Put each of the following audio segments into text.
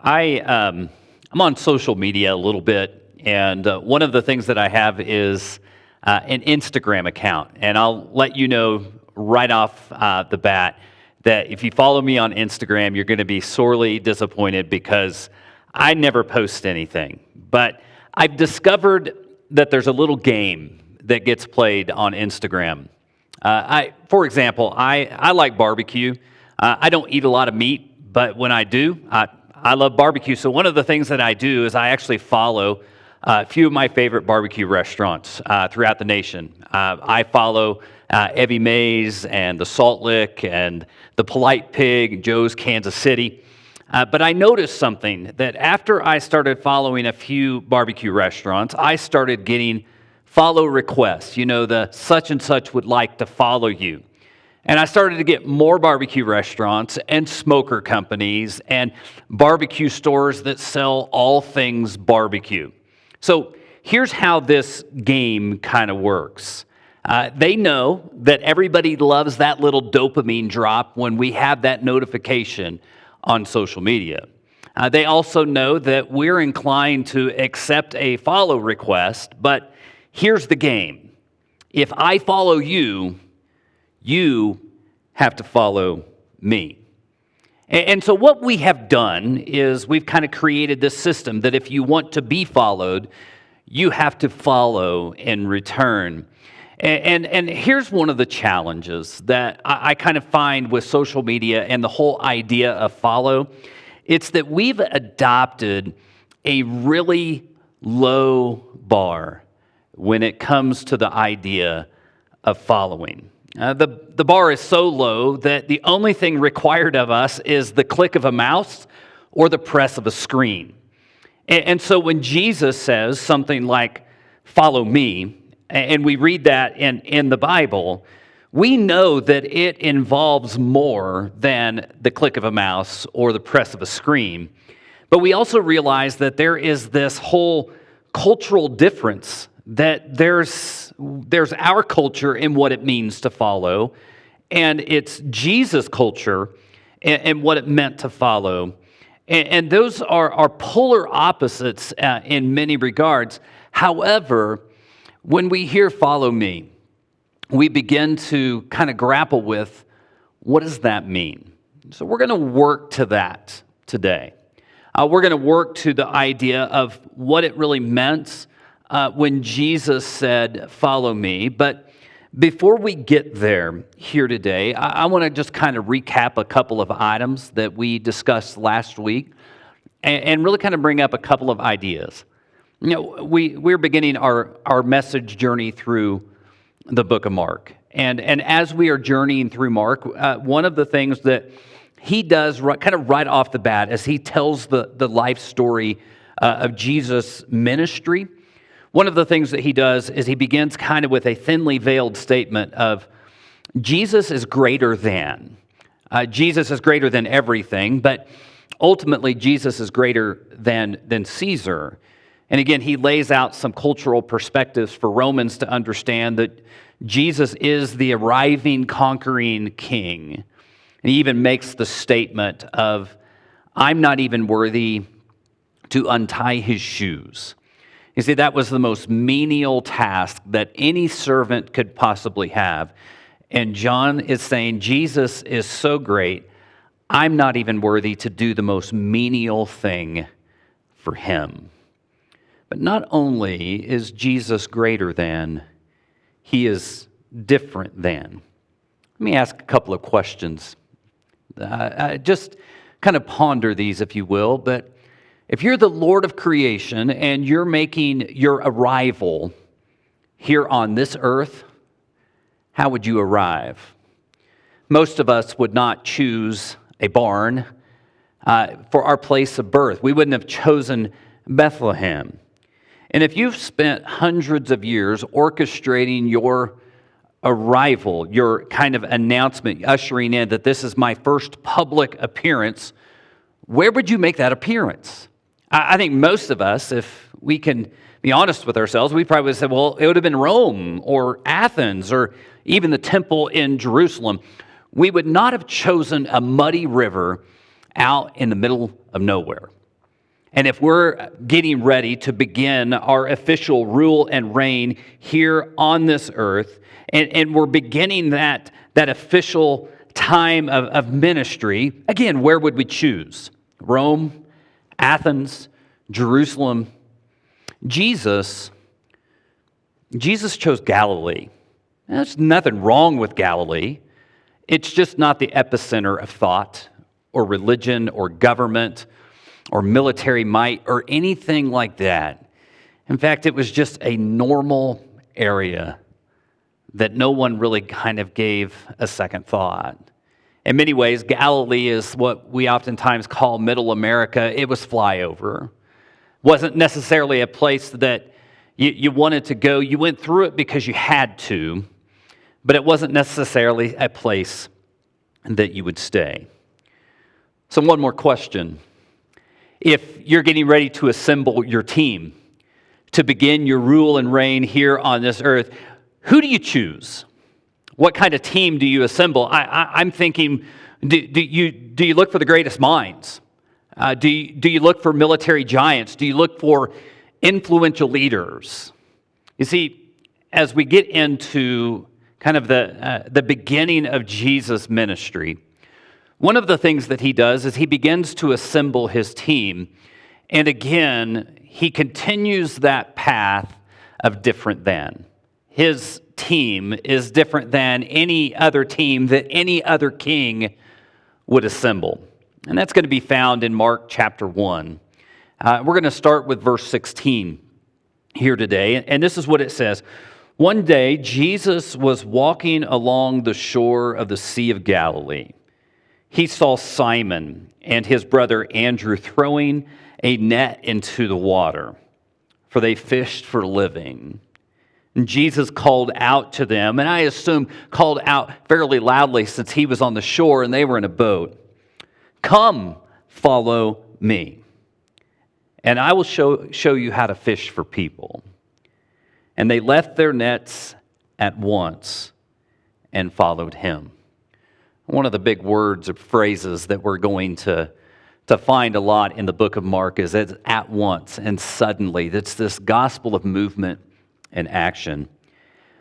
I'm on social media a little bit, and one of the things that I have is an Instagram account. And I'll let you know right off the bat that if you follow me on Instagram, you're going to be sorely disappointed because I never post anything. But I've discovered that there's a little game that gets played on Instagram. For example, I like barbecue. I don't eat a lot of meat, but when I do, I love barbecue. So one of the things that I do is I actually follow a few of my favorite barbecue restaurants throughout the nation. I follow Evie Mae's and the Salt Lick and the Polite Pig, Joe's Kansas City. But I noticed something, that after I started following a few barbecue restaurants, I started getting follow requests. You know, the such and such would like to follow you. And I started to get more barbecue restaurants and smoker companies and barbecue stores that sell all things barbecue. So here's how this game kind of works. They know that everybody loves that little dopamine drop when we have that notification on social media. They also know that we're inclined to accept a follow request, but here's the game. If I follow you, you have to follow me. And so what we have done is we've kind of created this system that if you want to be followed, you have to follow in return. And here's one of the challenges that I kind of find with social media and the whole idea of follow. It's that we've adopted a really low bar when it comes to the idea of following. The bar is so low that the only thing required of us is the click of a mouse or the press of a screen. And so when Jesus says something like, follow me, and we read that in the Bible, we know that it involves more than the click of a mouse or the press of a screen. But we also realize that there is this whole cultural difference, that there's our culture in what it means to follow, and it's Jesus' culture and what it meant to follow. And those are polar opposites in many regards. However, when we hear follow me, we begin to kind of grapple with, what does that mean? So we're going to work to that today. We're going to work to the idea of what it really meant when Jesus said, follow me. But before we get there here today, I want to just kind of recap a couple of items that we discussed last week and really kind of bring up a couple of ideas. You know, we're beginning our message journey through the book of Mark. And as we are journeying through Mark, one of the things that he does kind of right off the bat as he tells the life story of Jesus' ministry, one of the things that he does is he begins kind of with a thinly veiled statement of Jesus is greater than. Jesus is greater than everything, but ultimately Jesus is greater than Caesar. And again, he lays out some cultural perspectives for Romans to understand that Jesus is the arriving, conquering king. And he even makes the statement of, I'm not even worthy to untie his shoes. You see, that was the most menial task that any servant could possibly have. And John is saying, Jesus is so great, I'm not even worthy to do the most menial thing for him. But not only is Jesus greater than, he is different than. Let me ask a couple of questions. Just kind of ponder these, if you will. But if you're the Lord of creation and you're making your arrival here on this earth, how would you arrive? Most of us would not choose a barn for our place of birth. We wouldn't have chosen Bethlehem. And if you've spent hundreds of years orchestrating your arrival, your kind of announcement, ushering in that this is my first public appearance, where would you make that appearance? I think most of us, if we can be honest with ourselves, we probably would say, well, it would have been Rome or Athens or even the temple in Jerusalem. We would not have chosen a muddy river out in the middle of nowhere. And if we're getting ready to begin our official rule and reign here on this earth, and we're beginning that official time of ministry, again, where would we choose? Rome, Athens, Jerusalem? Jesus chose Galilee. There's nothing wrong with Galilee. It's just not the epicenter of thought or religion or government or military might or anything like that. In fact, it was just a normal area that no one really kind of gave a second thought. In many ways, Galilee is what we oftentimes call Middle America. It was flyover. Wasn't necessarily a place that you wanted to go. You went through it because you had to, but it wasn't necessarily a place that you would stay. So one more question. If you're getting ready to assemble your team to begin your rule and reign here on this earth, who do you choose? What kind of team do you assemble? I'm thinking, do you look for the greatest minds? Do you look for military giants? Do you look for influential leaders? You see, as we get into kind of the beginning of Jesus' ministry, one of the things that he does is he begins to assemble his team. And again, he continues that path of different than. His team is different than any other team that any other king would assemble. And that's going to be found in Mark chapter 1. We're going to start with verse 16 here today. And this is what it says. One day, Jesus was walking along the shore of the Sea of Galilee. He saw Simon and his brother Andrew throwing a net into the water, for they fished for a living. And Jesus called out to them, and I assume called out fairly loudly since he was on the shore and they were in a boat. Come, follow me, and I will show you how to fish for people. And they left their nets at once and followed him. One of the big words or phrases that we're going to find a lot in the book of Mark is at once and suddenly. That's this gospel of movement and action. And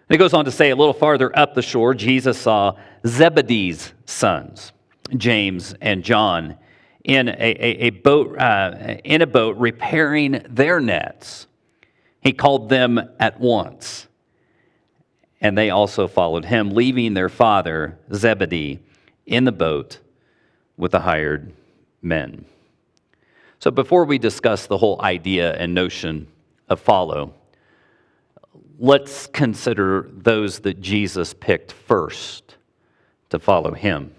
it goes on to say a little farther up the shore, Jesus saw Zebedee's sons, James and John, in a boat repairing their nets. He called them at once, and they also followed him, leaving their father Zebedee in the boat with the hired men. So before we discuss the whole idea and notion of follow, let's consider those that Jesus picked first to follow him.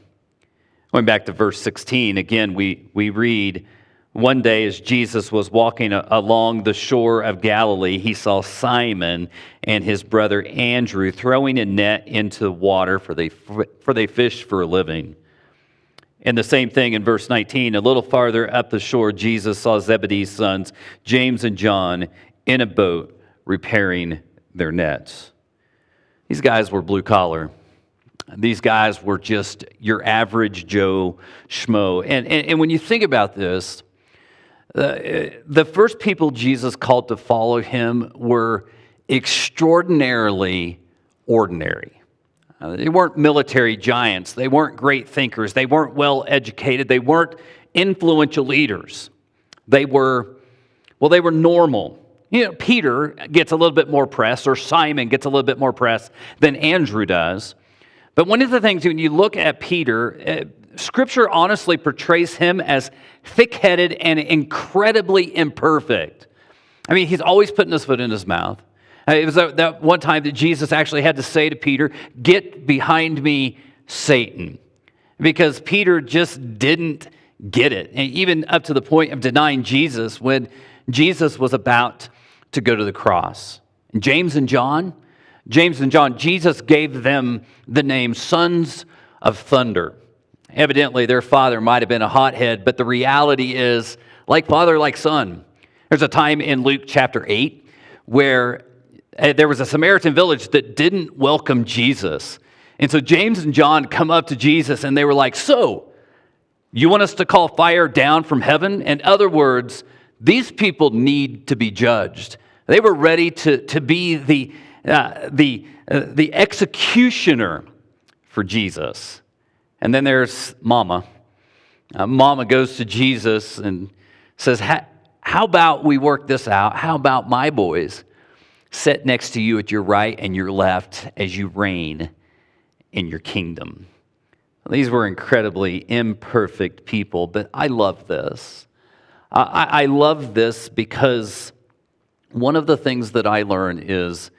Going back to verse 16, again, we read, one day as Jesus was walking along the shore of Galilee, he saw Simon and his brother Andrew throwing a net into the water, for they fished for a living. And the same thing in verse 19, a little farther up the shore, Jesus saw Zebedee's sons, James and John, in a boat repairing their nets. These guys were blue collar. These guys were just your average Joe Schmo. And when you think about this, the first people Jesus called to follow him were extraordinarily ordinary. They weren't military giants. They weren't great thinkers. They weren't well educated. They weren't influential leaders. They were normal. You know, Peter gets a little bit more press, or Simon gets a little bit more press than Andrew does. But one of the things, when you look at Peter, Scripture honestly portrays him as thick-headed and incredibly imperfect. I mean, he's always putting his foot in his mouth. It was that one time that Jesus actually had to say to Peter, "Get behind me, Satan," because Peter just didn't get it, and even up to the point of denying Jesus when Jesus was about to go to the cross. And James and John, Jesus gave them the name Sons of Thunder. Evidently, their father might have been a hothead, but the reality is, like father, like son. There's a time in Luke chapter 8 where there was a Samaritan village that didn't welcome Jesus. And so James and John come up to Jesus and they were like, "So, you want us to call fire down from heaven?" In other words, these people need to be judged. They were ready to be the executioner for Jesus. And then there's Mama. Mama goes to Jesus and says, how about we work this out? How about my boys sit next to you at your right and your left as you reign in your kingdom? These were incredibly imperfect people, but I love this. I love this because one of the things that I learned is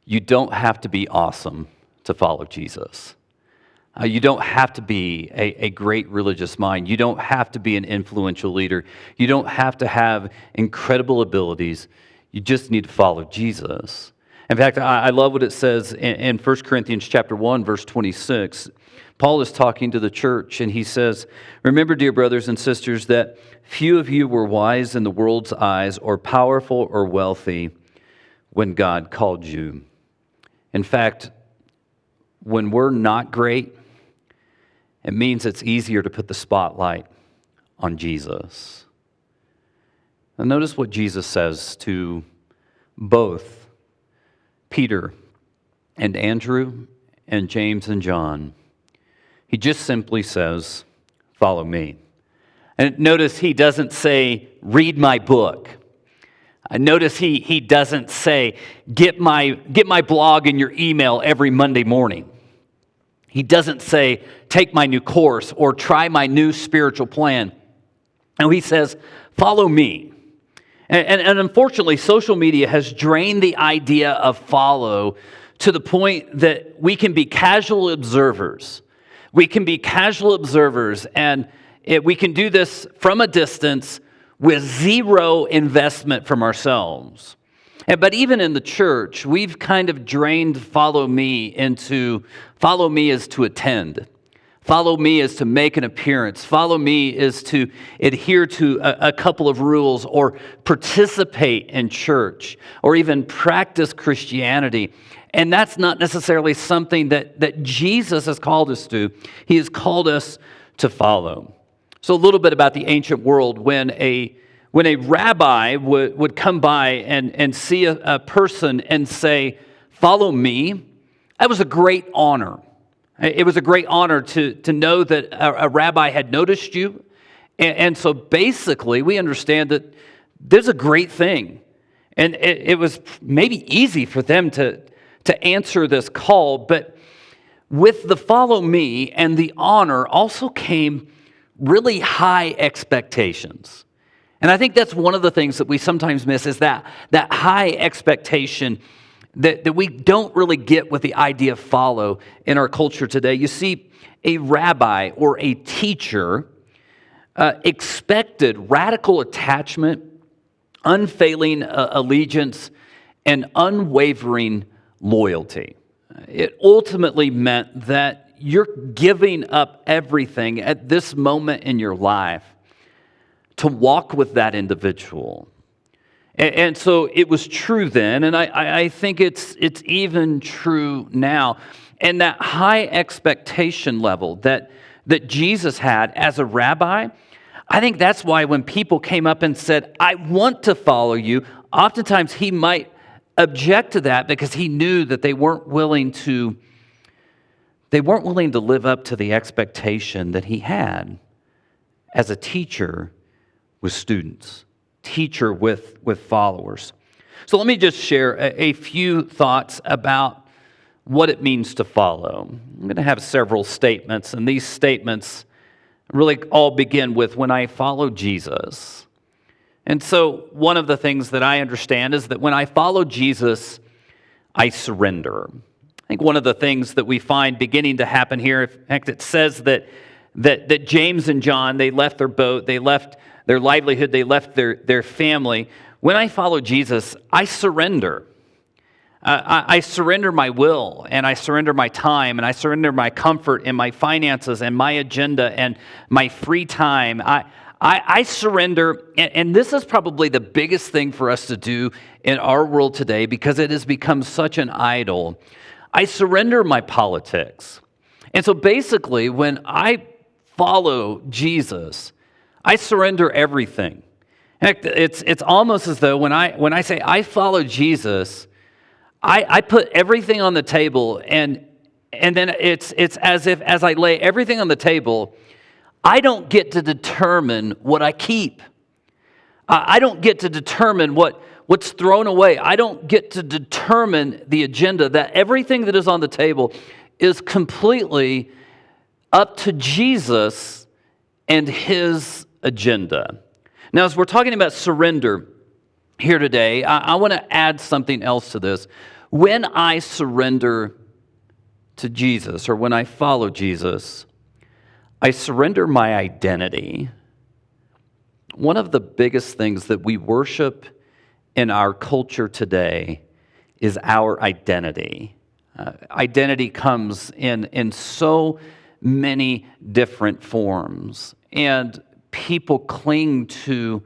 you don't have to be awesome to follow Jesus. You don't have to be a great religious mind. You don't have to be an influential leader. You don't have to have incredible abilities. You just need to follow Jesus. In fact, I love what it says in 1 Corinthians chapter 1, verse 26. Paul is talking to the church, and he says, "Remember, dear brothers and sisters, that few of you were wise in the world's eyes or powerful or wealthy when God called you." In fact, when we're not great, it means it's easier to put the spotlight on Jesus. And notice what Jesus says to both Peter and Andrew and James and John. He just simply says, "Follow me." And notice he doesn't say, "Read my book." Notice he doesn't say, get my blog in your email every Monday morning. He doesn't say, "Take my new course" or "Try my new spiritual plan." No, he says, "Follow me." And unfortunately, social media has drained the idea of follow to the point that we can be casual observers. We can be casual observers, and we can do this from a distance with zero investment from ourselves. But even in the church, we've kind of drained follow me into follow me is to attend. Follow me is to make an appearance. Follow me is to adhere to a couple of rules or participate in church or even practice Christianity. And that's not necessarily something that Jesus has called us to. He has called us to follow. So a little bit about the ancient world. When a rabbi would come by and see a person and say, "Follow me," that was a great honor. It was a great honor to know that a rabbi had noticed you. And so basically, we understand that there's a great thing. And it was maybe easy for them to answer this call, but with the follow me and the honor also came really high expectations. And I think that's one of the things that we sometimes miss is that high expectation that we don't really get with the idea of follow in our culture today. You see, a rabbi or a teacher expected radical attachment, unfailing allegiance, and unwavering loyalty. It ultimately meant that you're giving up everything at this moment in your life to walk with that individual. And so it was true then, and I think it's even true now. And that high expectation level that Jesus had as a rabbi, I think that's why when people came up and said, "I want to follow you," oftentimes he might object to that because he knew that they weren't willing to live up to the expectation that he had as a teacher with students, teacher with followers. So let me just share a few thoughts about what it means to follow. I'm going to have several statements, and these statements really all begin with when I follow Jesus. And so one of the things that I understand is that when I follow Jesus, I surrender. I think one of the things that we find beginning to happen here, in fact, it says that James and John, they left their boat, they left their livelihood, they left their family. When I follow Jesus, I surrender. I surrender my will, and I surrender my time, and I surrender my comfort and my finances and my agenda and my free time. I surrender, and this is probably the biggest thing for us to do in our world today because it has become such an idol. I surrender my politics. And so basically, when I follow Jesus, I surrender everything. Heck, it's almost as though when I say I follow Jesus, I put everything on the table, and then it's as if as I lay everything on the table, I don't get to determine what I keep. I don't get to determine what's thrown away. I don't get to determine the agenda. That everything that is on the table is completely up to Jesus and his agenda. Now, as we're talking about surrender here today, I want to add something else to this. When I surrender to Jesus, or when I follow Jesus, I surrender my identity. One of the biggest things that we worship in our culture today is our identity. Identity comes in so many different forms, and people cling to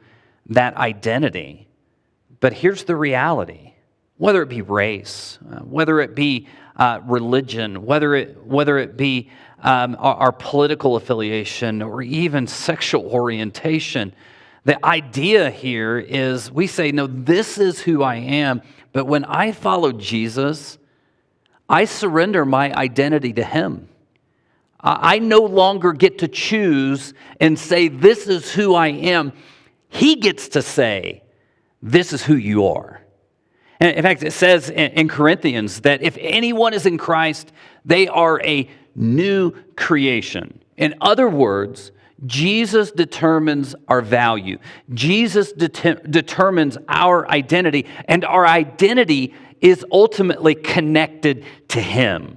that identity. But here's the reality. Whether it be race, whether it be religion, whether it be our political affiliation, or even sexual orientation, the idea here is we say, no, this is who I am. But when I follow Jesus, I surrender my identity to him. I no longer get to choose and say, this is who I am. He gets to say, this is who you are. And in fact, it says in Corinthians that if anyone is in Christ, they are a new creation. In other words, Jesus determines our value. Jesus determines our identity, and our identity is ultimately connected to him.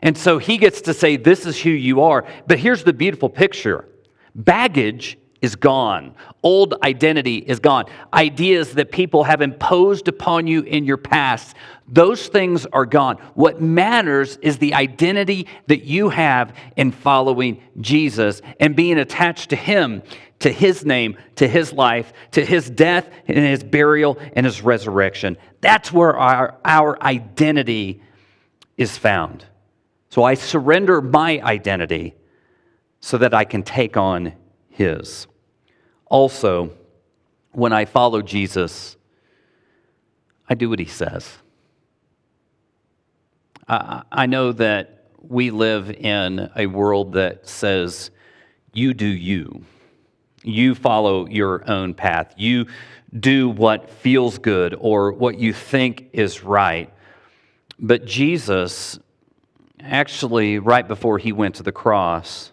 And so he gets to say, this is who you are. But here's the beautiful picture. Baggage is gone. Old identity is gone. Ideas that people have imposed upon you in your past, those things are gone. What matters is the identity that you have in following Jesus and being attached to him, to his name, to his life, to his death and his burial and his resurrection. That's where our identity is found. So I surrender my identity so that I can take on his. Also, when I follow Jesus, I do what he says. I know that we live in a world that says, you do you. You follow your own path. You do what feels good or what you think is right. But Jesus, actually, right before he went to the cross,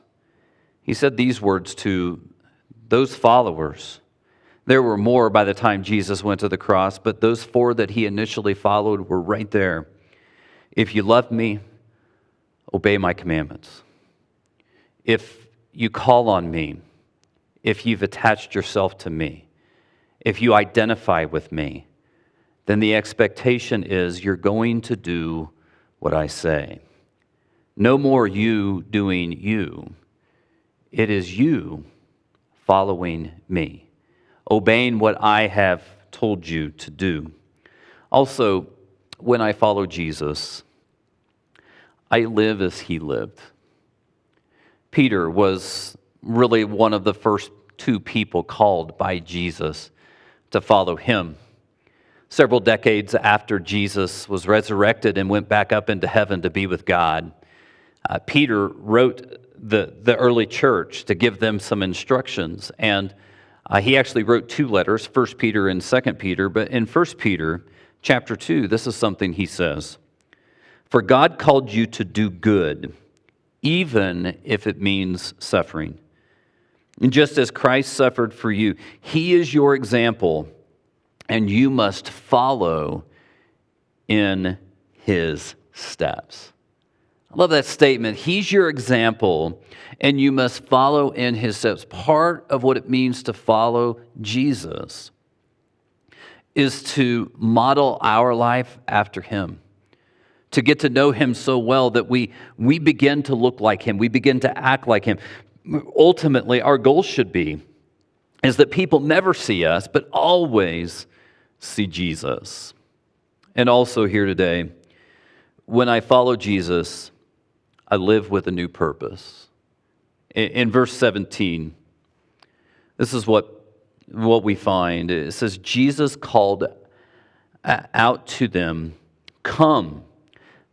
he said these words to those followers. There were more by the time Jesus went to the cross, but those 4 that he initially followed were right there. If you love me, obey my commandments. If you call on me, if you've attached yourself to me, if you identify with me, then the expectation is you're going to do what I say. No more you doing you. It is you following me, obeying what I have told you to do. Also, when I follow Jesus, I live as he lived. Peter was really one of the first 2 people called by Jesus to follow him. Several decades after Jesus was resurrected and went back up into heaven to be with God, Peter wrote the early church to give them some instructions. And he actually wrote 2 letters, 1 Peter and 2 Peter. But in 1 Peter chapter 2, this is something he says. For God called you to do good, even if it means suffering. And just as Christ suffered for you, he is your example, and you must follow in his steps. I love that statement. He's your example, and you must follow in his steps. Part of what it means to follow Jesus is to model our life after him, to get to know him so well that we begin to look like him, we begin to act like him. Ultimately, our goal should be is that people never see us, but always see Jesus. And also here today, when I follow Jesus, I live with a new purpose. In verse 17, this is what what we find. It says, Jesus called out to them, "Come,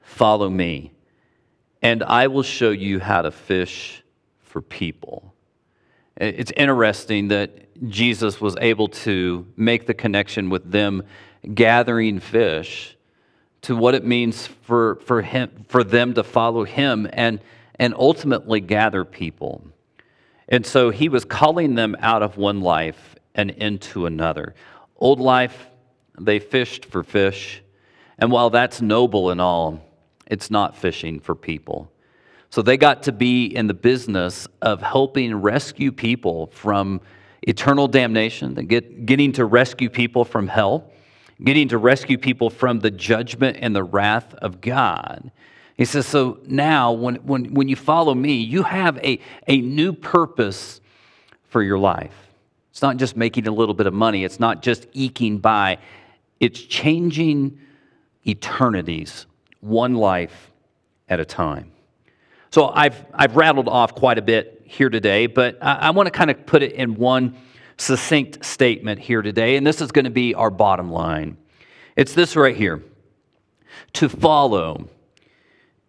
follow me, and I will show you how to fish for people." It's interesting that Jesus was able to make the connection with them gathering fish to what it means for them to follow him and ultimately gather people. And so he was calling them out of one life and into another. Old life, they fished for fish. And while that's noble and all, it's not fishing for people. So they got to be in the business of helping rescue people from eternal damnation, getting to rescue people from hell, getting to rescue people from the judgment and the wrath of God. He says, so now when you follow me, you have a new purpose for your life. It's not just making a little bit of money. It's not just eking by. It's changing eternities, one life at a time. So I've rattled off quite a bit here today, but I want to kind of put it in one succinct statement here today, and this is going to be our bottom line. It's this right here. To follow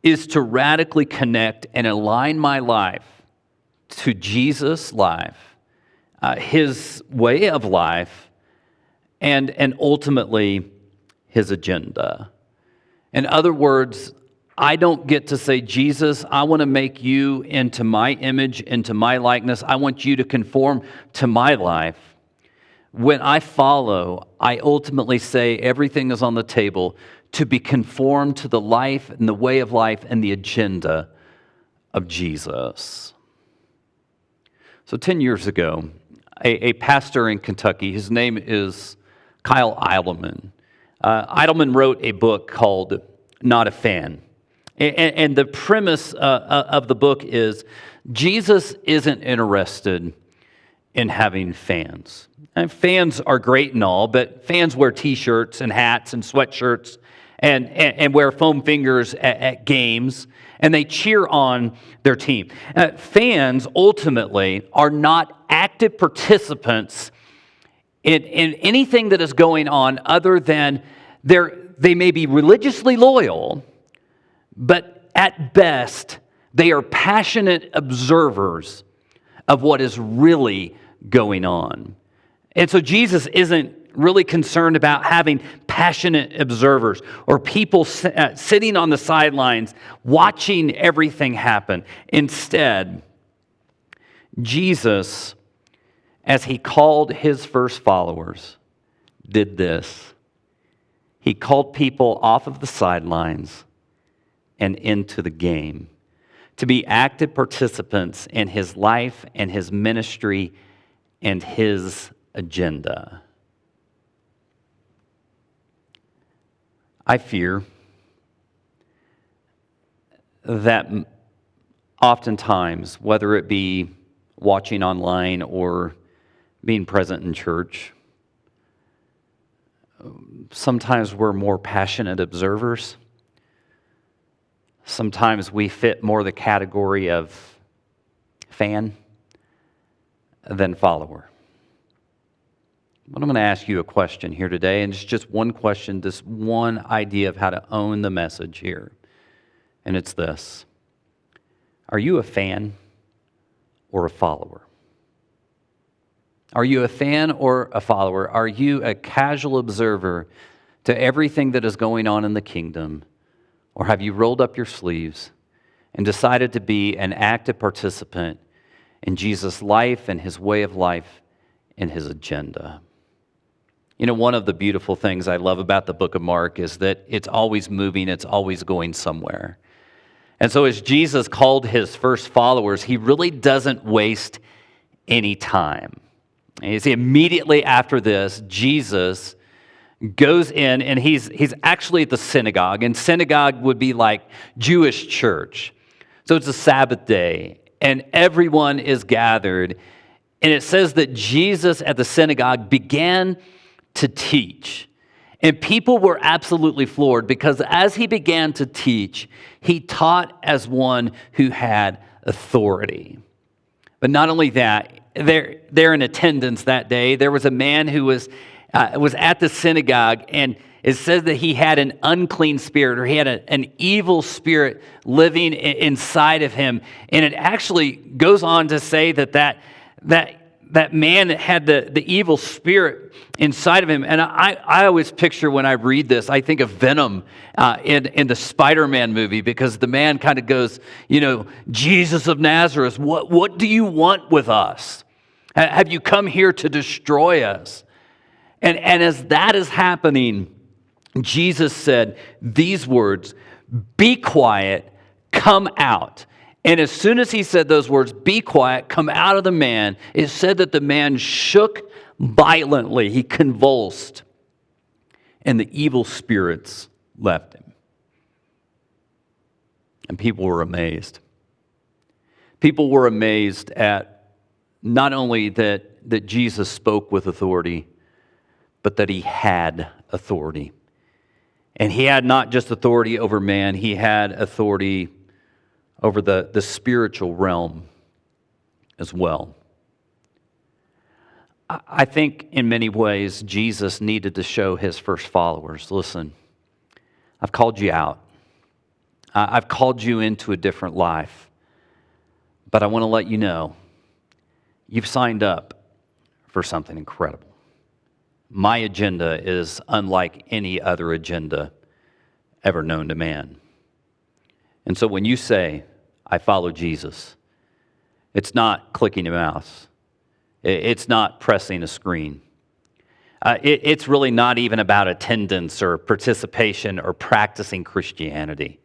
is to radically connect and align my life to Jesus' life, his way of life, and ultimately his agenda. In other words, I don't get to say, Jesus, I want to make you into my image, into my likeness. I want you to conform to my life. When I follow, I ultimately say everything is on the table to be conformed to the life and the way of life and the agenda of Jesus. So 10 years ago, a pastor in Kentucky, his name is Kyle Idleman. Idleman wrote a book called Not a Fan. And the premise of the book is Jesus isn't interested in having fans. And fans are great and all, but fans wear T-shirts and hats and sweatshirts and wear foam fingers at games, and they cheer on their team. Fans ultimately are not active participants in anything that is going on other than they may be religiously loyal, but at best, they are passionate observers of what is really going on. And so Jesus isn't really concerned about having passionate observers or people sitting on the sidelines watching everything happen. Instead, Jesus, as he called his first followers, did this. He called people off of the sidelines and into the game to be active participants in his life and his ministry and his agenda. I fear that oftentimes, whether it be watching online or being present in church, sometimes we're more passionate observers. Sometimes we fit more the category of fan than follower. But I'm going to ask you a question here today, and it's just one question, this one idea of how to own the message here. And it's this. Are you a fan or a follower? Are you a fan or a follower? Are you a casual observer to everything that is going on in the kingdom? Or have you rolled up your sleeves and decided to be an active participant in Jesus' life and his way of life and his agenda? You know, one of the beautiful things I love about the book of Mark is that it's always moving, it's always going somewhere. And so as Jesus called his first followers, he really doesn't waste any time. And you see, immediately after this, Jesus goes in, and he's actually at the synagogue, and synagogue would be like Jewish church. So it's a Sabbath day, and everyone is gathered, and it says that Jesus at the synagogue began to teach. And people were absolutely floored because as he began to teach, he taught as one who had authority. But not only that, there in attendance that day. There was a man who was at the synagogue, and it says that he had an unclean spirit, or he had an evil spirit living inside of him. And it actually goes on to say that man that had the evil spirit inside of him. And I always picture, when I read this, I think of Venom in the Spider-Man movie, because the man kind of goes, Jesus of Nazareth, what do you want with us? Have you come here to destroy us? And as that is happening, Jesus said these words, "Be quiet, come out." And as soon as he said those words, "Be quiet, come out of the man," it said that the man shook violently. He convulsed, and the evil spirits left him. And people were amazed. People were amazed at not only that Jesus spoke with authority, but that he had authority. And he had not just authority over man, he had authority over the spiritual realm as well. I think in many ways Jesus needed to show his first followers, listen, I've called you out. I've called you into a different life. But I want to let you know, you've signed up for something incredible. My agenda is unlike any other agenda ever known to man. And so when you say, I follow Jesus, it's not clicking a mouse. It's not pressing a screen. It's really not even about attendance or participation or practicing Christianity.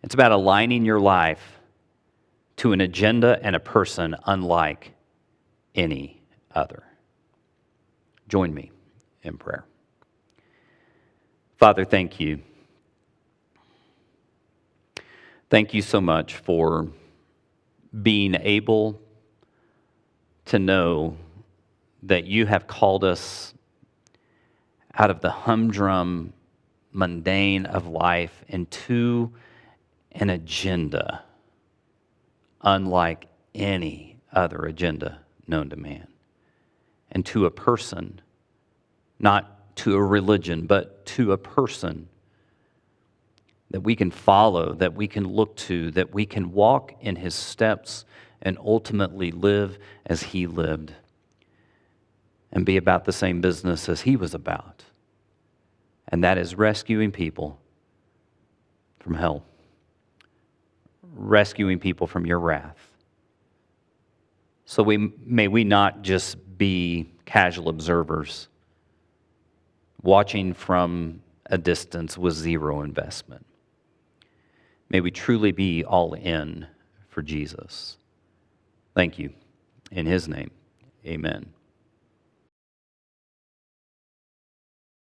It's about aligning your life to an agenda and a person unlike any other. Join me in prayer. Father, thank you. Thank you so much for being able to know that you have called us out of the humdrum, mundane of life into an agenda unlike any other agenda known to man. And to a person, not to a religion, but to a person that we can follow, that we can look to, that we can walk in his steps and ultimately live as he lived and be about the same business as he was about. And that is rescuing people from hell, rescuing people from your wrath. So may we not just be casual observers, watching from a distance with zero investment. May we truly be all in for Jesus. Thank you. In his name, amen.